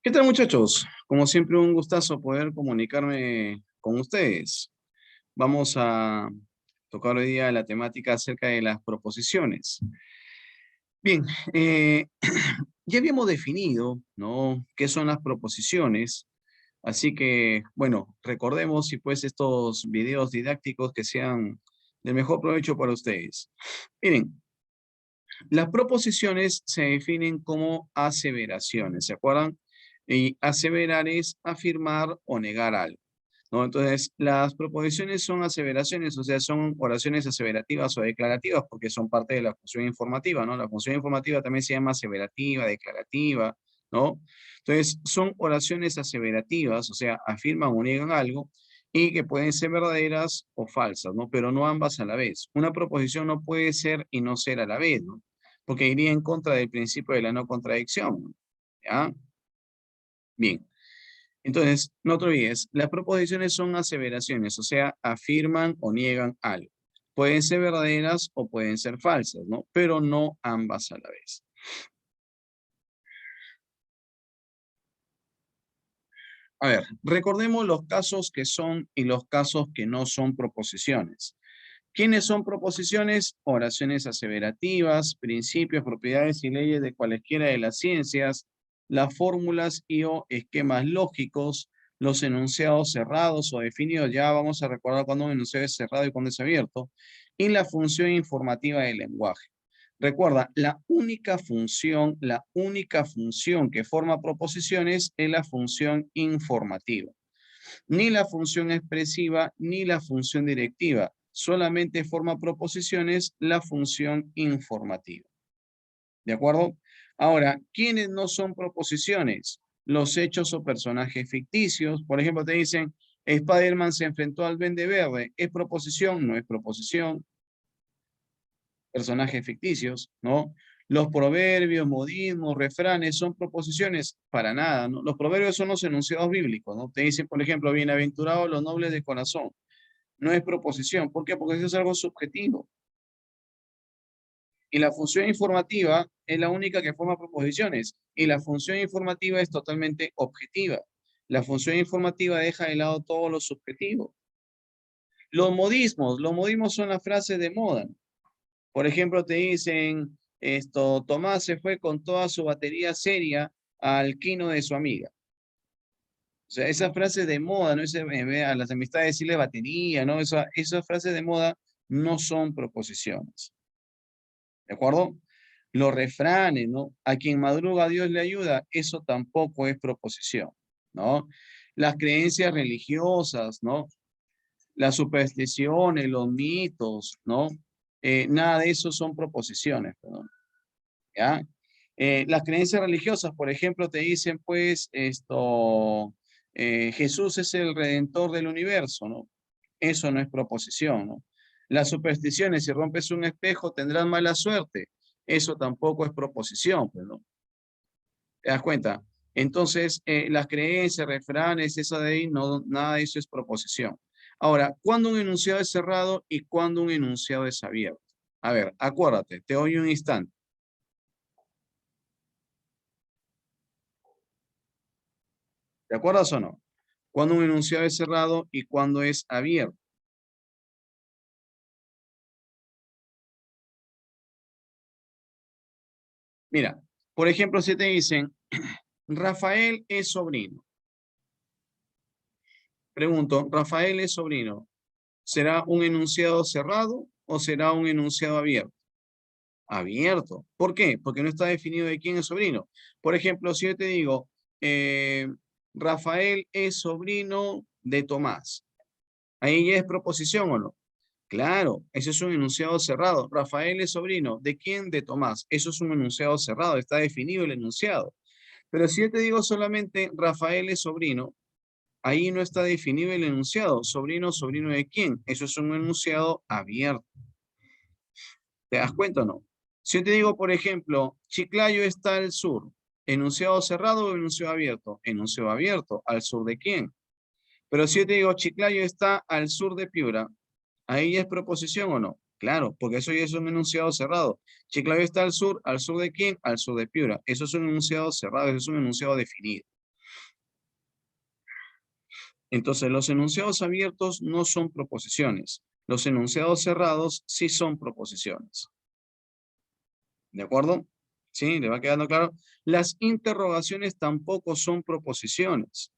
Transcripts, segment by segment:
¿Qué tal, muchachos? Como siempre, un gustazo poder comunicarme con ustedes. Vamos a tocar hoy día la temática acerca de las proposiciones. Bien, ya habíamos definido, ¿no?, qué son las proposiciones. Así que, bueno, recordemos y pues estos videos didácticos que sean de mejor provecho para ustedes. Miren, las proposiciones se definen como aseveraciones, ¿se acuerdan? Y aseverar es afirmar o negar algo, ¿no? Entonces, las proposiciones son aseveraciones, o sea, son oraciones aseverativas o declarativas porque son parte de la función informativa, ¿no? La función informativa también se llama aseverativa, declarativa, ¿no? Entonces, son oraciones aseverativas, o sea, afirman o niegan algo y que pueden ser verdaderas o falsas, ¿no? Pero no ambas a la vez. Una proposición no puede ser y no ser a la vez, ¿no? Porque iría en contra del principio de la no contradicción, ¿no? ¿Ya? Bien. Entonces, no te olvides, las proposiciones son aseveraciones, o sea, afirman o niegan algo. Pueden ser verdaderas o pueden ser falsas, ¿no? Pero no ambas a la vez. A ver, recordemos los casos que son y los casos que no son proposiciones. ¿Quiénes son proposiciones? Oraciones aseverativas, principios, propiedades y leyes de cualesquiera de las ciencias, las fórmulas y o esquemas lógicos, los enunciados cerrados o definidos. Ya vamos a recordar cuándo un enunciado es cerrado y cuándo es abierto. Y la función informativa del lenguaje. Recuerda, la única función que forma proposiciones es la función informativa. Ni la función expresiva ni la función directiva. Solamente forma proposiciones la función informativa. ¿De acuerdo? Ahora, ¿quiénes no son proposiciones? Los hechos o personajes ficticios. Por ejemplo, te dicen, Spider-Man se enfrentó al Duende Verde. ¿Es proposición? No es proposición. Personajes ficticios, ¿no? Los proverbios, modismos, refranes, ¿son proposiciones? Para nada, ¿no? Los proverbios son los enunciados bíblicos, ¿no? Te dicen, por ejemplo, bienaventurados los nobles de corazón. No es proposición. ¿Por qué? Porque eso es algo subjetivo. Y la función informativa es la única que forma proposiciones. Y la función informativa es totalmente objetiva. La función informativa deja de lado todo lo subjetivo. Los modismos son las frases de moda. Por ejemplo, te dicen, Tomás se fue con toda su batería seria al quino de su amiga. O sea, esas frases de moda, ¿no? A las amistades decirle batería, ¿no? Esas frases de moda no son proposiciones. ¿De acuerdo? Los refranes, ¿no? A quien madruga Dios le ayuda, eso tampoco es proposición, ¿no? Las creencias religiosas, ¿no? Las supersticiones, los mitos, ¿no? Nada de eso son proposiciones, perdón. ¿Ya? Las creencias religiosas, por ejemplo, te dicen, pues, Jesús es el redentor del universo, ¿no? Eso no es proposición, ¿no? Las supersticiones, si rompes un espejo, tendrás mala suerte. Eso tampoco es proposición, pues, ¿no? ¿Te das cuenta? Entonces, las creencias, refranes, eso de ahí, no, nada de eso es proposición. Ahora, ¿cuándo un enunciado es cerrado y cuándo un enunciado es abierto? A ver, acuérdate, te doy un instante. ¿De acuerdas o no? ¿Cuándo un enunciado es cerrado y cuándo es abierto? Mira, por ejemplo, si te dicen, Rafael es sobrino. Pregunto, Rafael es sobrino. ¿Será un enunciado cerrado o será un enunciado abierto? Abierto. ¿Por qué? Porque no está definido de quién es sobrino. Por ejemplo, si yo te digo, eh, Rafael es sobrino de Tomás. ¿Ahí ya es proposición o no? Claro, eso es un enunciado cerrado. Rafael es sobrino. ¿De quién? De Tomás. Eso es un enunciado cerrado. Está definido el enunciado. Pero si yo te digo solamente Rafael es sobrino, ahí no está definido el enunciado. Sobrino, sobrino de quién. Eso es un enunciado abierto. ¿Te das cuenta o no? Si yo te digo, por ejemplo, Chiclayo está al sur. ¿Enunciado cerrado o enunciado abierto? Enunciado abierto. ¿Al sur de quién? Pero si yo te digo, Chiclayo está al sur de Piura, ¿ahí es proposición o no? Claro, porque eso ya es un enunciado cerrado. Chiclayo está al sur de quién? Al sur de Piura. Eso es un enunciado cerrado, eso es un enunciado definido. Entonces, los enunciados abiertos no son proposiciones. Los enunciados cerrados sí son proposiciones. ¿De acuerdo? ¿Sí? ¿Le va quedando claro? Las interrogaciones tampoco son proposiciones.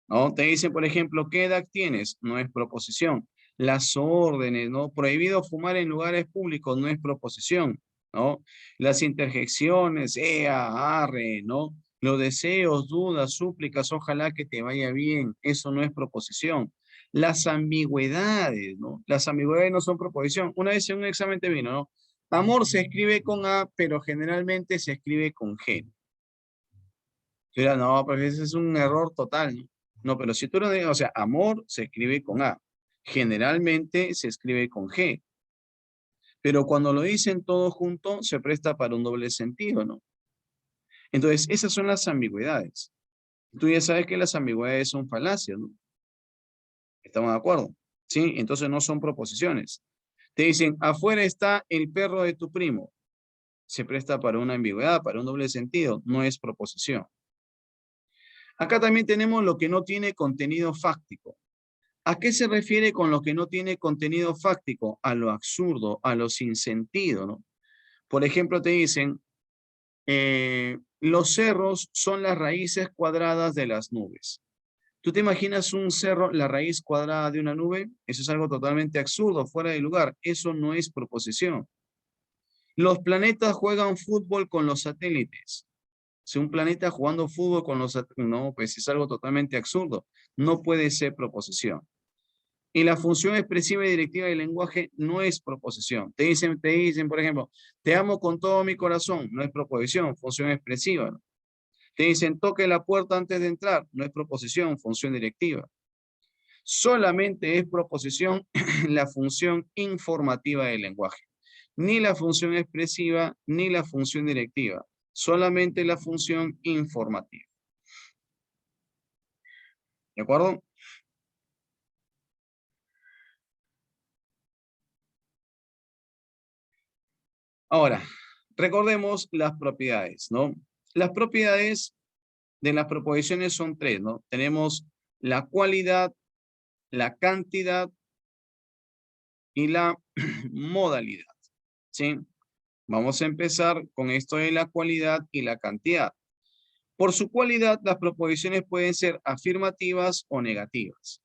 ¿No? Te dicen, por ejemplo, ¿qué edad tienes? No es proposición. Las órdenes, ¿no? Prohibido fumar en lugares públicos no es proposición, ¿no? Las interjecciones, arre, ¿no? Los deseos, dudas, súplicas, ojalá que te vaya bien, eso no es proposición. Las ambigüedades, ¿no? Las ambigüedades no son proposición. Una vez en un examen te vino, ¿no? Amor se escribe con A, pero generalmente se escribe con G. Mira, no, pero ese es un error total, ¿no? No, pero si tú lo dices, o sea, amor se escribe con A. Generalmente se escribe con G. Pero cuando lo dicen todo junto, se presta para un doble sentido, ¿no? Entonces, esas son las ambigüedades. Tú ya sabes que las ambigüedades son falacias, ¿no? ¿Estamos de acuerdo? ¿Sí? Entonces no son proposiciones. Te dicen, afuera está el perro de tu primo. Se presta para una ambigüedad, para un doble sentido. No es proposición. Acá también tenemos lo que no tiene contenido fáctico. ¿A qué se refiere con lo que no tiene contenido fáctico? A lo absurdo, a lo sin sentido, ¿no? Por ejemplo, te dicen, los cerros son las raíces cuadradas de las nubes. ¿Tú te imaginas un cerro, la raíz cuadrada de una nube? Eso es algo totalmente absurdo, fuera de lugar. Eso no es proposición. Los planetas juegan fútbol con los satélites. Si un planeta jugando fútbol con los satélites, no, pues es algo totalmente absurdo. No puede ser proposición. Y la función expresiva y directiva del lenguaje no es proposición. Te dicen, por ejemplo, te amo con todo mi corazón. No es proposición, función expresiva, ¿no? Te dicen, toque la puerta antes de entrar. No es proposición, función directiva. Solamente es proposición la función informativa del lenguaje. Ni la función expresiva, ni la función directiva. Solamente la función informativa. ¿De acuerdo? Ahora, recordemos las propiedades, ¿no? Las propiedades de las proposiciones son tres, ¿no? Tenemos la cualidad, la cantidad y la modalidad, ¿sí? Vamos a empezar con esto de la cualidad y la cantidad. Por su cualidad, las proposiciones pueden ser afirmativas o negativas.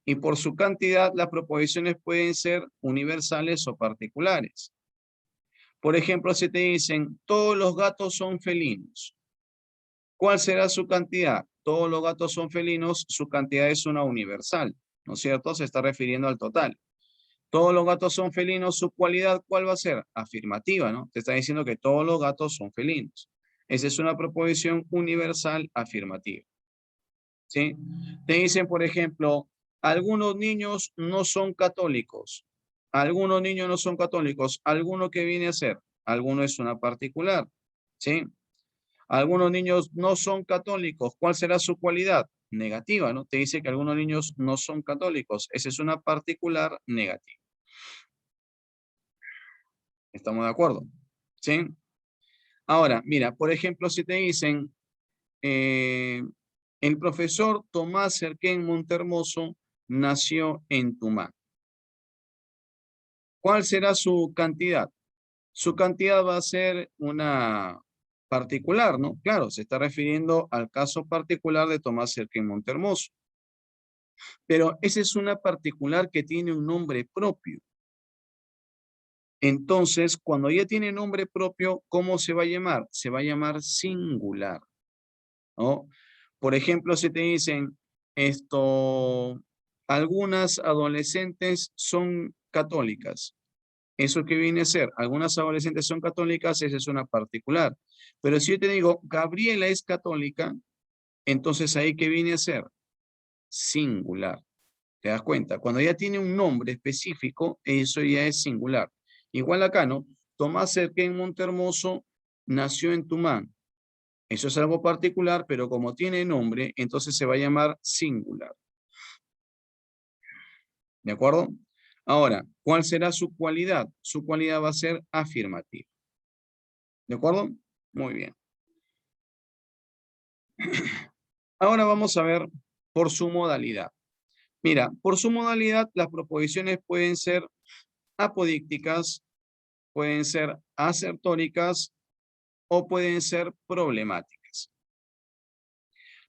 Y por su cantidad, las proposiciones pueden ser universales o particulares. Por ejemplo, si te dicen, todos los gatos son felinos. ¿Cuál será su cantidad? Todos los gatos son felinos, su cantidad es una universal, ¿no es cierto? Se está refiriendo al total. Todos los gatos son felinos, su cualidad, ¿cuál va a ser? Afirmativa, ¿no? Te está diciendo que todos los gatos son felinos. Esa es una proposición universal afirmativa, ¿sí? Te dicen, por ejemplo, algunos niños no son católicos. Algunos niños no son católicos. ¿Alguno que viene a ser? Alguno es una particular, ¿sí? Algunos niños no son católicos. ¿Cuál será su cualidad? Negativa, ¿no? Te dice que algunos niños no son católicos. Esa es una particular negativa. ¿Estamos de acuerdo? ¿Sí? Ahora, mira, por ejemplo, si te dicen, el profesor Tomás Cerquén Montermoso nació en Tumán. ¿Cuál será su cantidad? Su cantidad va a ser una particular, ¿no? Claro, se está refiriendo al caso particular de Tomás Cerquén Montermoso. Pero esa es una particular que tiene un nombre propio. Entonces, cuando ya tiene nombre propio, ¿cómo se va a llamar? Se va a llamar singular, ¿no? Por ejemplo, si te dicen esto, algunas adolescentes son católicas. ¿Eso qué viene a ser? Algunas adolescentes son católicas, esa es una particular. Pero si yo te digo, Gabriela es católica, entonces ahí ¿qué viene a ser? Singular. ¿Te das cuenta? Cuando ya tiene un nombre específico, eso ya es singular. Igual acá, ¿no? Tomás Cerquén Montermoso nació en Tumán. Eso es algo particular, pero como tiene nombre, entonces se va a llamar singular. ¿De acuerdo? Ahora, ¿cuál será su cualidad? Su cualidad va a ser afirmativa. ¿De acuerdo? Muy bien. Ahora vamos a ver por su modalidad. Mira, por su modalidad, las proposiciones pueden ser apodícticas, pueden ser asertóricas o pueden ser problemáticas.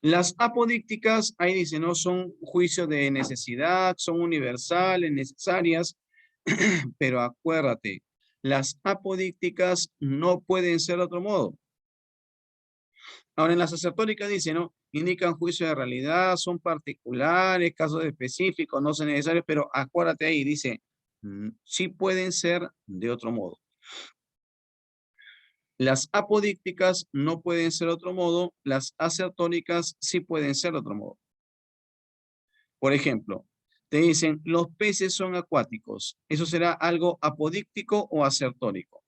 Las apodícticas, ahí dice, no son juicios de necesidad, son universales, necesarias, pero acuérdate, las apodícticas no pueden ser de otro modo. Ahora, en las asertóricas dice, ¿no? Indican juicio de realidad, son particulares, casos específicos, no son necesarios, pero acuérdate ahí, dice, sí pueden ser de otro modo. Las apodícticas no pueden ser de otro modo, las asertóricas sí pueden ser de otro modo. Por ejemplo, te dicen, los peces son acuáticos. ¿Eso será algo apodíctico o asertórico?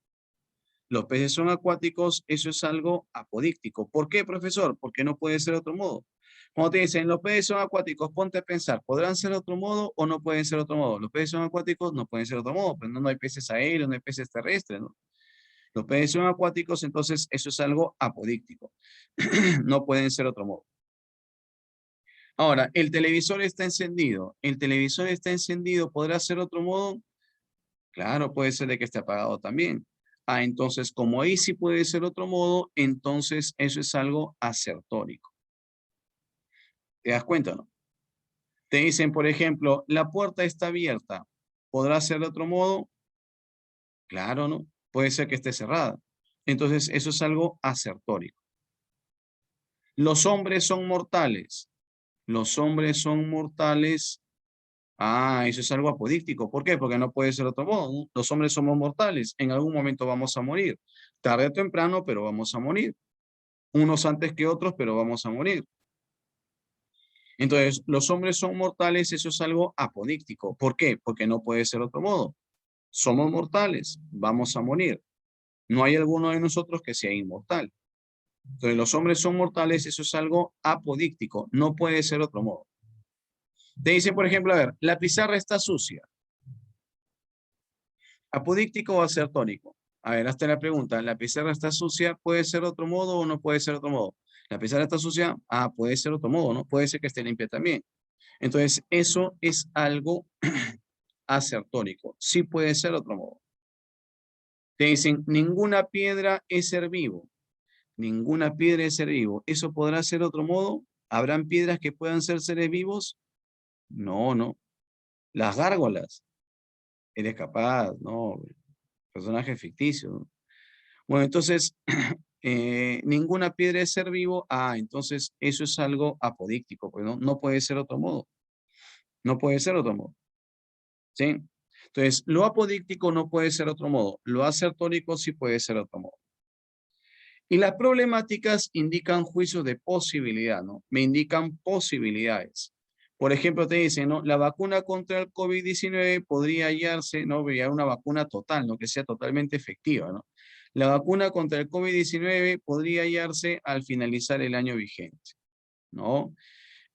Los peces son acuáticos, eso es algo apodíctico. ¿Por qué, profesor? Porque no puede ser de otro modo. Cuando te dicen, los peces son acuáticos, ponte a pensar, ¿podrán ser de otro modo o no pueden ser de otro modo? Los peces son acuáticos, no pueden ser de otro modo, pero no hay peces aéreos, no hay peces terrestres, ¿no? Los peces son acuáticos, entonces eso es algo apodíctico. No pueden ser de otro modo. Ahora, el televisor está encendido. ¿El televisor está encendido? ¿Podrá ser de otro modo? Claro, puede ser de que esté apagado también. Ah, entonces, como ahí sí puede ser otro modo, entonces eso es algo asertórico. ¿Te das cuenta, no? Te dicen, por ejemplo, la puerta está abierta. ¿Podrá ser de otro modo? Claro, ¿no? Puede ser que esté cerrada. Entonces, eso es algo asertórico. Los hombres son mortales. Los hombres son mortales. Ah, eso es algo apodíctico. ¿Por qué? Porque no puede ser de otro modo, ¿no? Los hombres somos mortales. En algún momento vamos a morir. Tarde o temprano, pero vamos a morir. Unos antes que otros, pero vamos a morir. Entonces, los hombres son mortales, eso es algo apodíctico. ¿Por qué? Porque no puede ser de otro modo. Somos mortales, vamos a morir. No hay alguno de nosotros que sea inmortal. Entonces, los hombres son mortales, eso es algo apodíctico. No puede ser de otro modo. Te dice, por ejemplo, a ver, la pizarra está sucia. ¿Apodíctico o asertónico? A ver, hazte la pregunta. ¿La pizarra está sucia? ¿Puede ser de otro modo o no puede ser de otro modo? ¿La pizarra está sucia? Ah, puede ser de otro modo, ¿no? Puede ser que esté limpia también. Entonces, eso es algo asertónico. Sí puede ser de otro modo. Te dicen, ninguna piedra es ser vivo. Ninguna piedra es ser vivo. ¿Eso podrá ser de otro modo? ¿Habrán piedras que puedan ser seres vivos? No, no. Las gárgolas. Eres capaz, no. Personaje ficticio, ¿no? Bueno, entonces, ninguna piedra es ser vivo. Ah, entonces eso es algo apodíctico, pues no puede ser de otro modo. No puede ser de otro modo. ¿Sí? Entonces, lo apodíctico no puede ser de otro modo. Lo asertónico sí puede ser de otro modo. Y las problemáticas indican juicios de posibilidad, ¿no? Me indican posibilidades. Por ejemplo, te dicen, ¿no? La vacuna contra el COVID-19 podría hallarse, ¿no? Hallar una vacuna total, ¿no? Que sea totalmente efectiva, ¿no? La vacuna contra el COVID-19 podría hallarse al finalizar el año vigente, ¿no?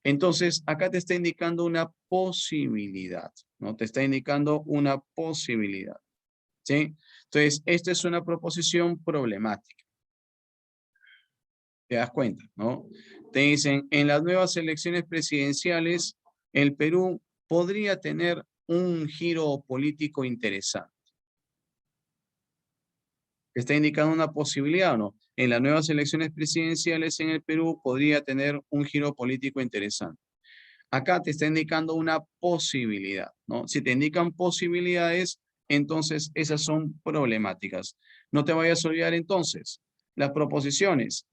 Entonces, acá te está indicando una posibilidad, ¿no? Te está indicando una posibilidad, ¿sí? Entonces, esta es una proposición problemática. Te das cuenta, ¿no? Te dicen, en las nuevas elecciones presidenciales, el Perú podría tener un giro político interesante. ¿Está indicando una posibilidad o no? En las nuevas elecciones presidenciales en el Perú podría tener un giro político interesante. Acá te está indicando una posibilidad, ¿no? Si te indican posibilidades, entonces esas son problemáticas. No te vayas a olvidar entonces, las proposiciones,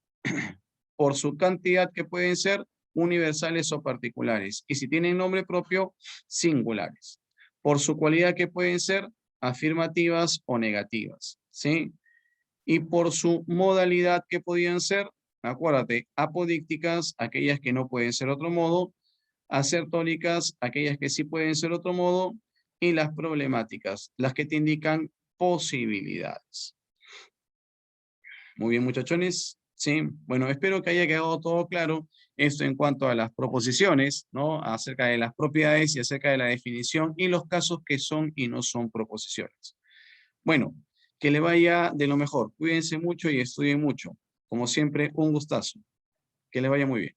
por su cantidad que pueden ser universales o particulares. Y si tienen nombre propio, singulares. Por su cualidad que pueden ser afirmativas o negativas, ¿sí? Y por su modalidad que podían ser, acuérdate, apodícticas, aquellas que no pueden ser otro modo, asertónicas, aquellas que sí pueden ser otro modo, y las problemáticas, las que te indican posibilidades. Muy bien, muchachones. Sí, bueno, espero que haya quedado todo claro esto en cuanto a las proposiciones, ¿no? Acerca de las propiedades y acerca de la definición y los casos que son y no son proposiciones. Bueno, que le vaya de lo mejor. Cuídense mucho y estudien mucho. Como siempre, un gustazo. Que le vaya muy bien.